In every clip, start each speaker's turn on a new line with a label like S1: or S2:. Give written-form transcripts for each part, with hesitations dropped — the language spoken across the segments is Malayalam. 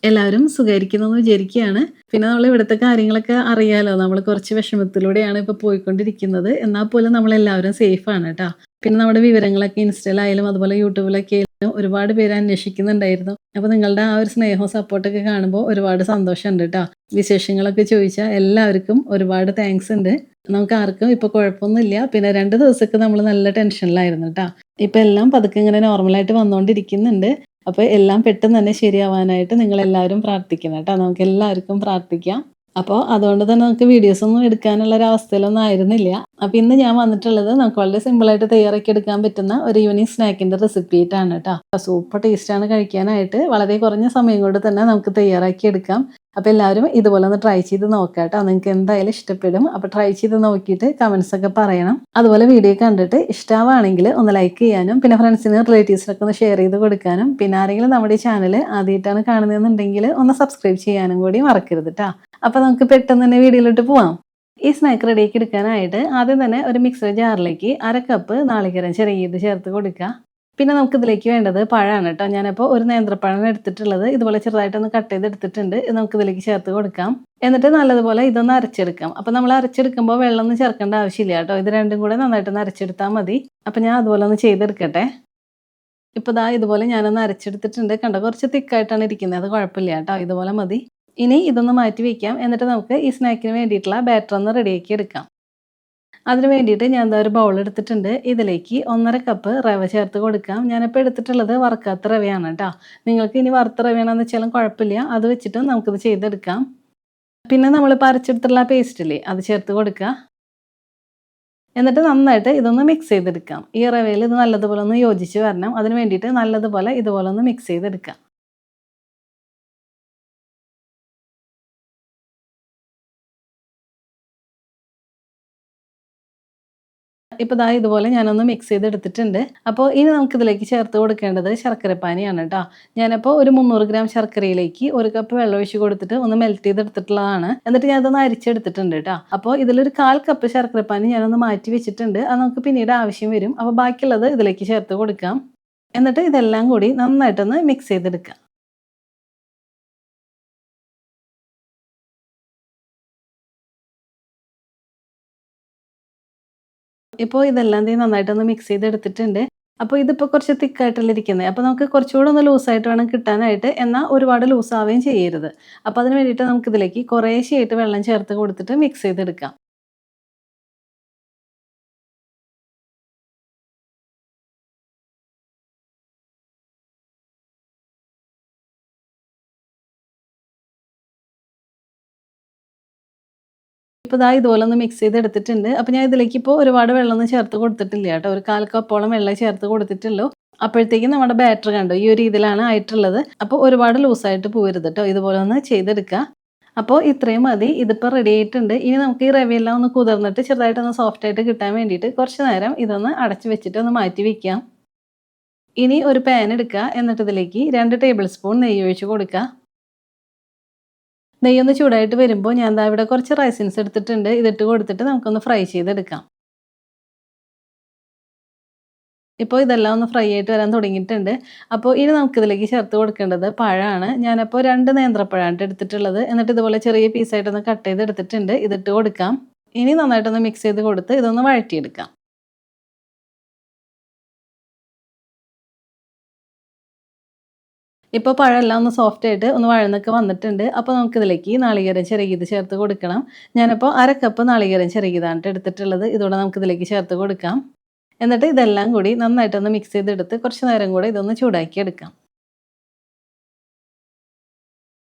S1: എല്ലാവരും സുഖായിരിക്കുന്നു എന്ന് വിചാരിക്കുകയാണ്. പിന്നെ നമ്മൾ ഇവിടുത്തെ കാര്യങ്ങളൊക്കെ അറിയാലോ. നമ്മൾ കുറച്ച് വിഷമത്തിലൂടെയാണ് ഇപ്പോൾ പോയിക്കൊണ്ടിരിക്കുന്നത്. എന്നാൽ പോലും നമ്മളെല്ലാവരും സേഫാണ് ട്ടോ. പിന്നെ നമ്മുടെ വിവരങ്ങളൊക്കെ ഇൻസ്റ്റയിലായാലും അതുപോലെ യൂട്യൂബിലൊക്കെ ആയാലും ഒരുപാട് പേര് അന്വേഷിക്കുന്നുണ്ടായിരുന്നു. അപ്പോൾ നിങ്ങളുടെ ആ ഒരു സ്നേഹവും സപ്പോർട്ടൊക്കെ കാണുമ്പോൾ ഒരുപാട് സന്തോഷമുണ്ട് ട്ടോ. വിശേഷങ്ങളൊക്കെ ചോദിച്ചാൽ എല്ലാവർക്കും ഒരുപാട് താങ്ക്സ് ഉണ്ട്. നമുക്ക് ആർക്കും ഇപ്പോൾ കുഴപ്പമൊന്നുമില്ല. പിന്നെ 2 ദിവസമൊക്കെ നമ്മൾ നല്ല ടെൻഷനിലായിരുന്നു ട്ടോ. ഇപ്പം എല്ലാം പതുക്കെ ഇങ്ങനെ നോർമലായിട്ട് വന്നുകൊണ്ടിരിക്കുന്നുണ്ട്. അപ്പോൾ എല്ലാം പെട്ടെന്ന് തന്നെ ശരിയാവാനായിട്ട് നിങ്ങളെല്ലാവരും പ്രാർത്ഥിക്കണം കേട്ടോ. നമുക്കെല്ലാവർക്കും പ്രാർത്ഥിക്കാം. അപ്പോൾ അതുകൊണ്ട് തന്നെ നമുക്ക് വീഡിയോസൊന്നും എടുക്കാനുള്ള ഒരു അവസ്ഥയിലൊന്നും ആയിരുന്നില്ല. അപ്പോൾ ഇന്ന് ഞാൻ വന്നിട്ടുള്ളത് നമുക്ക് വളരെ സിമ്പിളായിട്ട് തയ്യാറാക്കി എടുക്കാൻ പറ്റുന്ന ഒരു ഈവനിങ് സ്നാക്കിൻ്റെ റെസിപ്പി ആയിട്ടാണ് കേട്ടോ. സൂപ്പർ ടേസ്റ്റാണ് കഴിക്കാനായിട്ട്. വളരെ കുറഞ്ഞ സമയം കൊണ്ട് തന്നെ നമുക്ക് തയ്യാറാക്കി എടുക്കാം. അപ്പോൾ എല്ലാവരും ഇതുപോലെ ഒന്ന് ട്രൈ ചെയ്ത് നോക്കാം കേട്ടോ. നിങ്ങൾക്ക് എന്തായാലും ഇഷ്ടപ്പെടും. അപ്പോൾ ട്രൈ ചെയ്ത് നോക്കിയിട്ട് കമൻസ് ഒക്കെ പറയണം. അതുപോലെ വീഡിയോ കണ്ടിട്ട് ഇഷ്ടമാണെങ്കിൽ ഒന്ന് ലൈക്ക് ചെയ്യാനും പിന്നെ ഫ്രണ്ട്സിനും റിലേറ്റീവ്സിനൊക്കെ ഒന്ന് ഷെയർ ചെയ്ത് കൊടുക്കാനും പിന്നെ ആരെങ്കിലും നമ്മുടെ ഈ ചാനൽ ആദ്യമായിട്ടാണ് കാണുന്നതെന്നുണ്ടെങ്കിൽ ഒന്ന് സബ്സ്ക്രൈബ് ചെയ്യാനും കൂടി മറക്കരുത് കേട്ടോ. അപ്പോൾ നമുക്ക് പെട്ടെന്ന് തന്നെ വീഡിയോയിലോട്ട് പോവാം. ഈ സ്നാക്ക് റെഡിയാക്കി എടുക്കാനായിട്ട് ആദ്യം തന്നെ ഒരു മിക്സർ ജാറിലേക്ക് 1/2 കപ്പ് നാളികേരം ചിരകിയത് ചേർത്ത് കൊടുക്കുക. പിന്നെ നമുക്കിതിലേക്ക് വേണ്ടത് പഴമാണ് കേട്ടോ. ഞാനപ്പോൾ ഒരു നേന്ത്രപ്പഴമാണ് എടുത്തിട്ടുള്ളത്. ഇതുപോലെ ചെറുതായിട്ടൊന്ന് കട്ട് ചെയ്തെടുത്തിട്ടുണ്ട്. ഇത് നമുക്കിതിലേക്ക് ചേർത്ത് കൊടുക്കാം. എന്നിട്ട് നല്ലതുപോലെ ഇതൊന്ന് അരച്ചെടുക്കാം. അപ്പോൾ നമ്മൾ അരച്ചെടുക്കുമ്പോൾ വെള്ളമൊന്നും ചേർക്കേണ്ട ആവശ്യമില്ല കേട്ടോ. ഇത് രണ്ടും കൂടെ നന്നായിട്ടൊന്ന് അരച്ചെടുത്താൽ മതി. അപ്പോൾ ഞാൻ അതുപോലെ ഒന്ന് ചെയ്തെടുക്കട്ടെ. ഇപ്പോൾ ദാ ഇതുപോലെ ഞാനൊന്ന് അരച്ചെടുത്തിട്ടുണ്ട്. കണ്ടോ കുറച്ച് തിക്കായിട്ടാണ് ഇരിക്കുന്നത്. അത് കുഴപ്പമില്ല കേട്ടോ. ഇതുപോലെ മതി. ഇനി ഇതൊന്ന് മാറ്റി വയ്ക്കാം. എന്നിട്ട് നമുക്ക് ഈ സ്നാക്കിന് വേണ്ടിയിട്ടുള്ള ബാറ്റർ ഒന്ന് റെഡിയാക്കി എടുക്കാം. അതിന് വേണ്ടിയിട്ട് ഞാൻ ദാ ഒരു ബൗൾ എടുത്തിട്ടുണ്ട്. ഇതിലേക്ക് 1/2 കപ്പ് റവ ചേർത്ത് കൊടുക്കാം. ഞാനിപ്പോൾ എടുത്തിട്ടുള്ളത് വറുക്കാത്ത റവയാണ് കേട്ടോ. നിങ്ങൾക്ക് ഇനി വറുത്ത റവയാണെന്ന് വെച്ചാലും കുഴപ്പമില്ല. അത് വെച്ചിട്ടും നമുക്കിത് ചെയ്തെടുക്കാം. പിന്നെ നമ്മളിപ്പോൾ അരച്ചെടുത്തുള്ള പേസ്റ്റ് ഇല്ലേ അത് ചേർത്ത് കൊടുക്കുക. എന്നിട്ട് നന്നായിട്ട് ഇതൊന്ന് മിക്സ് ചെയ്തെടുക്കാം. ഈ റവയിൽ ഇത് നല്ലതുപോലെ ഒന്ന് യോജിച്ച് വരണം. അതിന് വേണ്ടിയിട്ട് നല്ലതുപോലെ ഇതുപോലെ ഒന്ന് മിക്സ് ചെയ്തെടുക്കാം. ഇപ്പോൾ ദാ ഇതുപോലെ ഞാനൊന്ന് മിക്സ് ചെയ്തെടുത്തിട്ടുണ്ട്. അപ്പോൾ ഇനി നമുക്കിതിലേക്ക് ചേർത്ത് കൊടുക്കേണ്ടത് ശർക്കരപ്പാനിയാണ് കേട്ടോ. ഞാനപ്പോൾ ഒരു 300 ഗ്രാം ശർക്കരയിലേക്ക് 1 കപ്പ് വെള്ളം ഒഴിച്ച് കൊടുത്തിട്ട് ഒന്ന് മെൽറ്റ് ചെയ്തെടുത്തിട്ടുള്ളതാണ്. എന്നിട്ട് ഞാനതൊന്ന് അരിച്ചെടുത്തിട്ടുണ്ട് കേട്ടോ. അപ്പോൾ ഇതിലൊരു 1/4 കപ്പ് ശർക്കരപ്പാനി ഞാനൊന്ന് മാറ്റി വെച്ചിട്ടുണ്ട്. അത് നമുക്ക് പിന്നീട് ആവശ്യം വരും. അപ്പോൾ ബാക്കിയുള്ളത് ഇതിലേക്ക് ചേർത്ത് കൊടുക്കാം. എന്നിട്ട് ഇതെല്ലാം കൂടി നന്നായിട്ടൊന്ന് മിക്സ് ചെയ്തെടുക്കാം. ഇപ്പോൾ ഇതെല്ലാം നന്നായിട്ടൊന്ന് മിക്സ് ചെയ്തെടുത്തിട്ടുണ്ട്. അപ്പോൾ ഇതിപ്പോൾ കുറച്ച് തിക്കായിട്ടല്ലേ ഇരിക്കുന്നത്. അപ്പോൾ നമുക്ക് കുറച്ചുകൂടെ ഒന്ന് ലൂസായിട്ട് വേണം കിട്ടാനായിട്ട്. എന്നാൽ ഒരുപാട് ലൂസാവുകയും ചെയ്യരുത്. അപ്പോൾ അതിന് വേണ്ടിയിട്ട് നമുക്കിതിലേക്ക് കുറേശ്ശെയായിട്ട് വെള്ളം ചേർത്ത് കൊടുത്തിട്ട് മിക്സ് ചെയ്തെടുക്കാം. ഇപ്പോൾ ദാ ഇതുപോലെ ഒന്ന് മിക്സ് ചെയ്തെടുത്തിട്ടുണ്ട്. അപ്പോൾ ഞാൻ ഇതിലേക്ക് ഇപ്പോൾ ഒരുപാട് വെള്ളമൊന്നും ചേർത്ത് കൊടുത്തിട്ടില്ല കേട്ടോ. ഒരു 1/4 കപ്പോളം വെള്ളമേ ചേർത്ത് കൊടുത്തിട്ടുള്ളൂ. അപ്പോഴത്തേക്കും നമ്മുടെ ബാറ്റർ കണ്ടോ ഈ ഒരു രീതിയിലാണ് ആയിട്ടുള്ളത്. അപ്പോൾ ഒരുപാട് ലൂസായിട്ട് പോകരുത് കേട്ടോ. ഇതുപോലെ ഒന്ന് ചെയ്തെടുക്കുക. അപ്പോൾ ഇത്രയും മതി. ഇതിപ്പോൾ റെഡി ആയിട്ടുണ്ട്. ഇനി നമുക്ക് ഈ റവയെല്ലാം ഒന്ന് കുതിർന്നിട്ട് ചെറുതായിട്ടൊന്ന് സോഫ്റ്റ് ആയിട്ട് കിട്ടാൻ വേണ്ടിയിട്ട് കുറച്ച് നേരം ഇതൊന്ന് അടച്ച് വെച്ചിട്ട് ഒന്ന് മാറ്റി വെക്കാം. ഇനി ഒരു പാൻ എടുക്കുക. എന്നിട്ട് ഇതിലേക്ക് 2 ടേബിൾ സ്പൂൺ നെയ്യ് ഒഴിച്ച് കൊടുക്കുക. നെയ്യൊന്ന് ചൂടായിട്ട് വരുമ്പോൾ ഞാൻ ദാ ഇവിടെ കുറച്ച് റൈസിൻസ് എടുത്തിട്ടുണ്ട്. ഇതിട്ട് കൊടുത്തിട്ട് നമുക്കൊന്ന് ഫ്രൈ ചെയ്തെടുക്കാം. ഇപ്പോൾ ഇതെല്ലാം ഒന്ന് ഫ്രൈ ആയിട്ട് വരാൻ തുടങ്ങിയിട്ടുണ്ട്. അപ്പോൾ ഇനി നമുക്കിതിലേക്ക് ചേർത്ത് കൊടുക്കേണ്ടത് പഴമാണ്. ഞാനപ്പോൾ 2 നേന്ത്രപ്പഴമാണ് എടുത്തിട്ടുള്ളത്. എന്നിട്ട് ഇതുപോലെ ചെറിയ പീസായിട്ടൊന്ന് കട്ട് ചെയ്ത് എടുത്തിട്ടുണ്ട്. ഇതിട്ട് കൊടുക്കാം. ഇനി നന്നായിട്ടൊന്ന് മിക്സ് ചെയ്ത് കൊടുത്ത് ഇതൊന്ന് വഴറ്റിയെടുക്കാം. ഇപ്പോൾ പഴമെല്ലാം ഒന്ന് സോഫ്റ്റ് ആയിട്ട് ഒന്ന് വഴന്നൊക്കെ വന്നിട്ടുണ്ട്. അപ്പോൾ നമുക്കിതിലേക്ക് നാളികേരം ചിരകിയത് ചേർത്ത് കൊടുക്കണം. ഞാനപ്പോൾ 1/2 കപ്പ് നാളികേരം ചിരകിയതാണ് എടുത്തിട്ടുള്ളത്. ഇതോടെ നമുക്കിതിലേക്ക് ചേർത്ത് കൊടുക്കാം. എന്നിട്ട് ഇതെല്ലാം കൂടി നന്നായിട്ടൊന്ന് മിക്സ് ചെയ്തെടുത്ത് കുറച്ച് നേരം കൂടെ ഇതൊന്ന് ചൂടാക്കി എടുക്കാം.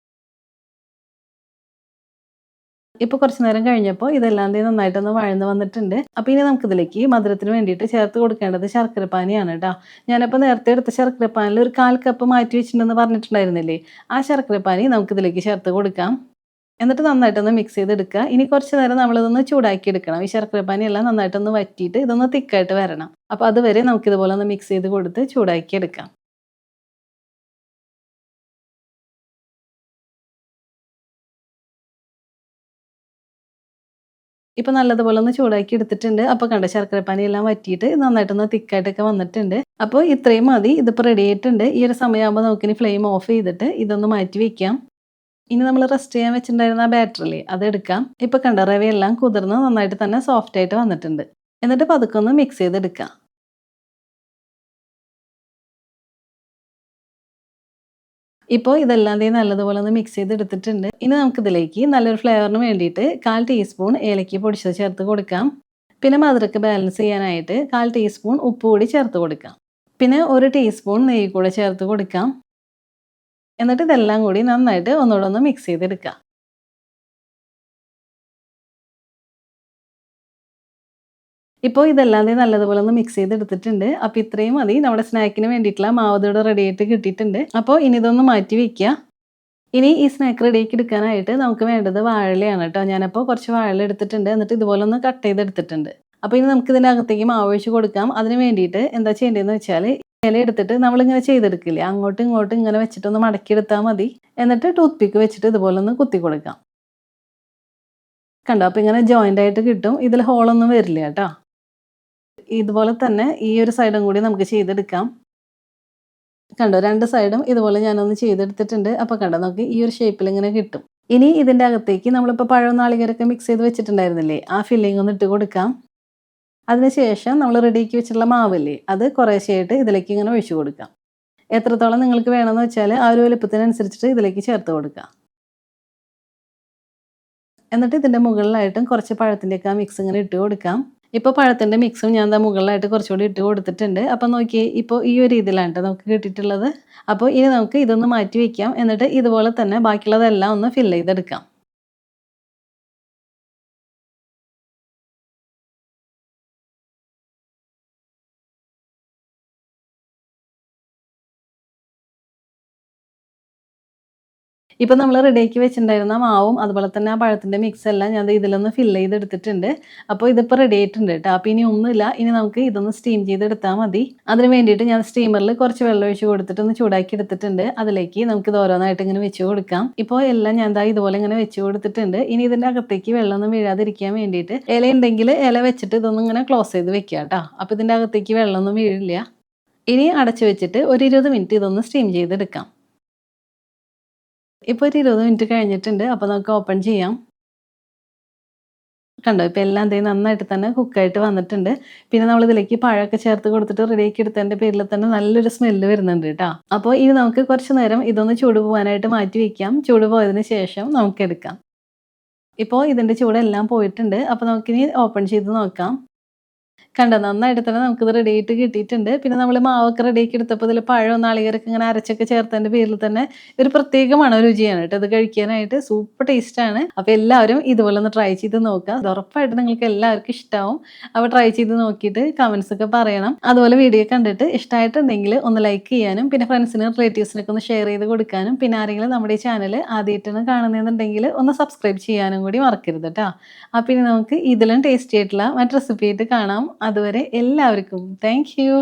S1: ഇപ്പോൾ കുറച്ച് നേരം കഴിഞ്ഞപ്പോൾ ഇതെല്ലാം നന്നായിട്ടൊന്ന് വഴന്ന് വന്നിട്ടുണ്ട്. അപ്പോൾ ഇനി നമുക്കിതിലേക്ക് മധുരത്തിന് വേണ്ടിയിട്ട് ചേർത്ത് കൊടുക്കേണ്ടത് ശർക്കരപ്പാനിയാണ് കേട്ടോ. ഞാനപ്പോൾ നേരത്തെ എടുത്ത ശർക്കരപ്പാനിയിൽ ഒരു 1/4 കപ്പ് മാറ്റി വെച്ചിട്ടുണ്ടെന്ന് പറഞ്ഞിട്ടുണ്ടായിരുന്നില്ലേ, ആ ശർക്കരപ്പാനി നമുക്കിതിലേക്ക് ചേർത്ത് കൊടുക്കാം. എന്നിട്ട് നന്നായിട്ടൊന്ന് മിക്സ് ചെയ്തെടുക്കുക. ഇനി കുറച്ച് നേരം നമ്മളിതൊന്ന് ചൂടാക്കി എടുക്കണം. ഈ ശർക്കരപ്പാനിയെല്ലാം നന്നായിട്ടൊന്ന് വറ്റിയിട്ട് ഇതൊന്ന് തിക്കായിട്ട് വരണം. അപ്പോൾ അതുവരെ നമുക്കിതുപോലെ ഒന്ന് മിക്സ് ചെയ്ത് കൊടുത്ത് ചൂടാക്കി എടുക്കാം. ഇപ്പൊ നല്ലതുപോലെ ഒന്ന് ചൂടാക്കി എടുത്തിട്ടുണ്ട്. അപ്പോൾ കണ്ടോ ശർക്കരപ്പാനി എല്ലാം വറ്റിയിട്ട് നന്നായിട്ടൊന്ന് തിക്കായിട്ടൊക്കെ വന്നിട്ടുണ്ട്. അപ്പോൾ ഇത്രയും മതി. ഇതിപ്പോൾ റെഡി ആയിട്ടുണ്ട്. ഈ ഒരു സമയമാകുമ്പോൾ നമുക്കിനി ഫ്ലെയിം ഓഫ് ചെയ്തിട്ട് ഇതൊന്ന് മാറ്റി വെക്കാം. ഇനി നമ്മൾ റെസ്റ്റ് ചെയ്യാൻ വെച്ചിട്ടുണ്ടായിരുന്ന ആ ബാറ്ററില്ലേ അതെടുക്കാം. ഇപ്പൊ കണ്ടോ റവയെല്ലാം കുതിർന്ന് നന്നായിട്ട് തന്നെ സോഫ്റ്റ് ആയിട്ട് വന്നിട്ടുണ്ട്. എന്നിട്ട് പതുക്കെ ഒന്ന് മിക്സ് ചെയ്തെടുക്കാം. ഇപ്പോൾ ഇതെല്ലാം നല്ലതുപോലെ ഒന്ന് മിക്സ് ചെയ്തെടുത്തിട്ടുണ്ട്. ഇനി നമുക്കിതിലേക്ക് നല്ലൊരു ഫ്ലേവറിന് വേണ്ടിയിട്ട് 1/4 ടീസ്പൂൺ ഏലക്ക പൊടിച്ചത് ചേർത്ത് കൊടുക്കാം. പിന്നെ മധുരമൊക്കെ ബാലൻസ് ചെയ്യാനായിട്ട് 1/4 ടീസ്പൂൺ ഉപ്പ് കൂടി ചേർത്ത് കൊടുക്കാം. പിന്നെ 1 ടീസ്പൂൺ നെയ്യ് കൂടെ ചേർത്ത് കൊടുക്കാം. എന്നിട്ട് ഇതെല്ലാം കൂടി നന്നായിട്ട് ഒന്നുകൂടെ ഒന്ന് മിക്സ് ചെയ്തെടുക്കാം. ഇപ്പോൾ ഇതെല്ലാം നല്ലതുപോലെ ഒന്ന് മിക്സ് ചെയ്തെടുത്തിട്ടുണ്ട്. അപ്പോൾ ഇത്രയും മതി. നമ്മുടെ സ്നാക്കിന് വേണ്ടിയിട്ടുള്ള മാവ് ഇവിടെ റെഡി ആയിട്ട് കിട്ടിയിട്ടുണ്ട്. അപ്പോൾ ഇനി ഇതൊന്ന് മാറ്റി വയ്ക്കുക. ഇനി ഈ സ്നാക്ക് റെഡിയാക്കി എടുക്കാനായിട്ട് നമുക്ക് വേണ്ടത് വാഴയിലയാണ് കേട്ടോ. ഞാനപ്പോൾ കുറച്ച് വാഴയില എടുത്തിട്ടുണ്ട്. എന്നിട്ട് ഇതുപോലെ ഒന്ന് കട്ട് ചെയ്തെടുത്തിട്ടുണ്ട്. അപ്പോൾ ഇനി നമുക്ക് ഇതിൻ്റെ അകത്തേക്ക് മാവ് ഒഴിച്ച് കൊടുക്കാം. അതിന് വേണ്ടിയിട്ട് എന്താ ചെയ്യേണ്ടതെന്ന് വെച്ചാൽ ഇല എടുത്തിട്ട് നമ്മളിങ്ങനെ ചെയ്തെടുക്കില്ലേ, അങ്ങോട്ടും ഇങ്ങോട്ടും ഇങ്ങനെ വെച്ചിട്ടൊന്ന് മടക്കിയെടുത്താൽ മതി. എന്നിട്ട് ടൂത്ത് പിക്ക് വെച്ചിട്ട് ഇതുപോലെ ഒന്ന് കുത്തി കൊടുക്കാം. കണ്ടോ? അപ്പോൾ ഇങ്ങനെ ജോയിൻ്റ് ആയിട്ട് കിട്ടും. ഇതിൽ ഹോളൊന്നും വരില്ല കേട്ടോ. ഇതുപോലെ തന്നെ ഈ ഒരു സൈഡും കൂടി നമുക്ക് ചെയ്തെടുക്കാം. കണ്ടോ? 2 സൈഡും ഇതുപോലെ ഞാനൊന്ന് ചെയ്തെടുത്തിട്ടുണ്ട്. അപ്പോൾ കണ്ടോ നമുക്ക് ഈ ഒരു ഷേപ്പിൽ ഇങ്ങനെ കിട്ടും. ഇനി ഇതിൻ്റെ അകത്തേക്ക് നമ്മളിപ്പോൾ പഴവും നാളികേരമൊക്കെ മിക്സ് ചെയ്ത് വെച്ചിട്ടുണ്ടായിരുന്നില്ലേ, ആ ഫില്ലിംഗ് ഒന്ന് ഇട്ട് കൊടുക്കാം. അതിനുശേഷം നമ്മൾ റെഡിയാക്കി വെച്ചിട്ടുള്ള മാവില്ലേ അത് കുറേശ്ശെയായിട്ട് ഇതിലേക്ക് ഇങ്ങനെ ഒഴിച്ചു കൊടുക്കാം. എത്രത്തോളം നിങ്ങൾക്ക് വേണമെന്ന് വെച്ചാൽ ആ ഒരു വലുപ്പത്തിനനുസരിച്ചിട്ട് ഇതിലേക്ക് ചേർത്ത് കൊടുക്കാം. എന്നിട്ട് ഇതിൻ്റെ മുകളിലായിട്ടും കുറച്ച് പഴത്തിൻ്റെയൊക്കെ ആ മിക്സ് ഇങ്ങനെ ഇട്ട് കൊടുക്കാം. ഇപ്പോൾ പഴത്തിൻ്റെ മിക്സും ഞാൻ മുകളിലായിട്ട് കുറച്ചുകൂടി ഇട്ട് കൊടുത്തിട്ടുണ്ട്. അപ്പോൾ നോക്കിയേ ഇപ്പോൾ ഈ ഒരു രീതിയിലാണ് കേട്ടോ നമുക്ക് കിട്ടിയിട്ടുള്ളത്. അപ്പോൾ ഇനി നമുക്ക് ഇതൊന്ന് മാറ്റി വയ്ക്കാം. എന്നിട്ട് ഇതുപോലെ തന്നെ ബാക്കിയുള്ളതെല്ലാം ഒന്ന് ഫില്ല് ചെയ്തെടുക്കാം. ഇപ്പോൾ നമ്മൾ റെഡിയാക്കി വെച്ചിട്ടുണ്ടായിരുന്ന മാവും അതുപോലെ തന്നെ ആ പഴത്തിൻ്റെ മിക്സ് എല്ലാം ഞാൻ ഇതിലൊന്ന് ഫില്ല് ചെയ്തെടുത്തിട്ടുണ്ട്. അപ്പോൾ ഇതിപ്പോൾ റെഡി ആയിട്ടുണ്ട് കേട്ടോ. അപ്പോൾ ഇനി ഒന്നുമില്ല, ഇനി നമുക്ക് ഇതൊന്ന് സ്റ്റീം ചെയ്തെടുത്താൽ മതി. അതിന് വേണ്ടിയിട്ട് ഞാൻ സ്റ്റീമറിൽ കുറച്ച് വെള്ളം ഒഴിച്ച് കൊടുത്തിട്ട് ഒന്ന് ചൂടാക്കി എടുത്തിട്ടുണ്ട്. അതിലേക്ക് നമുക്കിത് ഓരോന്നായിട്ട് ഇങ്ങനെ വെച്ച് കൊടുക്കാം. ഇപ്പോൾ എല്ലാം ഞാൻ ഇതുപോലെ ഇങ്ങനെ വെച്ച് കൊടുത്തിട്ടുണ്ട്. ഇനി ഇതിൻ്റെ അകത്തേക്ക് വെള്ളമൊന്നും വീഴാതിരിക്കാൻ വേണ്ടിയിട്ട് ഇല ഉണ്ടെങ്കിൽ ഇല വെച്ചിട്ട് ഇതൊന്നും ഇങ്ങനെ ക്ലോസ് ചെയ്ത് വെക്കുക കേട്ടോ. അപ്പോൾ ഇതിൻ്റെ അകത്തേക്ക് വെള്ളമൊന്നും വീഴില്ല. ഇനി അടച്ചു വെച്ചിട്ട് ഒരു 20 മിനിറ്റ് ഇതൊന്ന് സ്റ്റീം ചെയ്തെടുക്കാം. ഇപ്പോൾ ഒരു 20 മിനിറ്റ് കഴിഞ്ഞിട്ടുണ്ട്. അപ്പോൾ നമുക്ക് ഓപ്പൺ ചെയ്യാം. കണ്ടോ? ഇപ്പോൾ എല്ലാം നന്നായിട്ട് തന്നെ കുക്കായിട്ട് വന്നിട്ടുണ്ട്. പിന്നെ നമ്മളിതിലേക്ക് പഴമൊക്കെ ചേർത്ത് കൊടുത്തിട്ട് റെഡിയാക്കി എടുത്തതിൻ്റെ പേരിൽ തന്നെ നല്ലൊരു സ്മെല്ല് വരുന്നുണ്ട് കേട്ടോ. അപ്പോൾ ഇനി നമുക്ക് കുറച്ച് നേരം ഇതൊന്ന് ചൂട് പോകാനായിട്ട് മാറ്റി വയ്ക്കാം. ചൂട് പോയതിന് ശേഷം നമുക്കെടുക്കാം. ഇപ്പോൾ ഇതിൻ്റെ ചൂടെല്ലാം പോയിട്ടുണ്ട്. അപ്പോൾ നമുക്കിനി ഓപ്പൺ ചെയ്ത് നോക്കാം. കണ്ടോ? നന്നായിട്ട് തന്നെ നമുക്കിത് റെഡി ആയിട്ട് കിട്ടിയിട്ടുണ്ട്. പിന്നെ നമ്മൾ മാവൊക്കെ റെഡിയാക്കി എടുത്തപ്പോൾ ഇതിൽ പഴവും നാളികേരമൊക്കെ ഇങ്ങനെ അരച്ചൊക്കെ ചേർത്തതിൻ്റെ പേരിൽ തന്നെ ഒരു പ്രത്യേക രുചിയാണ് കേട്ടോ. ഇത് കഴിക്കാനായിട്ട് സൂപ്പർ ടേസ്റ്റാണ്. അപ്പോൾ എല്ലാവരും ഇതുപോലെ ഒന്ന് ട്രൈ ചെയ്ത് നോക്കുക. അത് ഉറപ്പായിട്ട് നിങ്ങൾക്ക് എല്ലാവർക്കും ഇഷ്ടമാവും. അപ്പോൾ ട്രൈ ചെയ്ത് നോക്കിയിട്ട് കമൻസ് ഒക്കെ പറയണം. അതുപോലെ വീഡിയോ കണ്ടിട്ട് ഇഷ്ടമായിട്ടുണ്ടെങ്കിൽ ഒന്ന് ലൈക്ക് ചെയ്യാനും പിന്നെ ഫ്രണ്ട്സിനും റിലേറ്റീവ്സിനൊക്കെ ഒന്ന് ഷെയർ ചെയ്ത് കൊടുക്കാനും പിന്നെ ആരെങ്കിലും നമ്മുടെ ഈ ചാനൽ ആദ്യമായിട്ടാണ് കാണുന്നതെന്നുണ്ടെങ്കിൽ ഒന്ന് സബ്സ്ക്രൈബ് ചെയ്യാനും കൂടി മറക്കരുത് കേട്ടോ. അപ്പോൾ ഇനി നമുക്ക് ഇതിലും ടേസ്റ്റി ആയിട്ടുള്ള മറ്റു റെസിപ്പി ആയിട്ട് കാണാം. അതുവരെ എല്ലാവർക്കും താങ്ക് യു.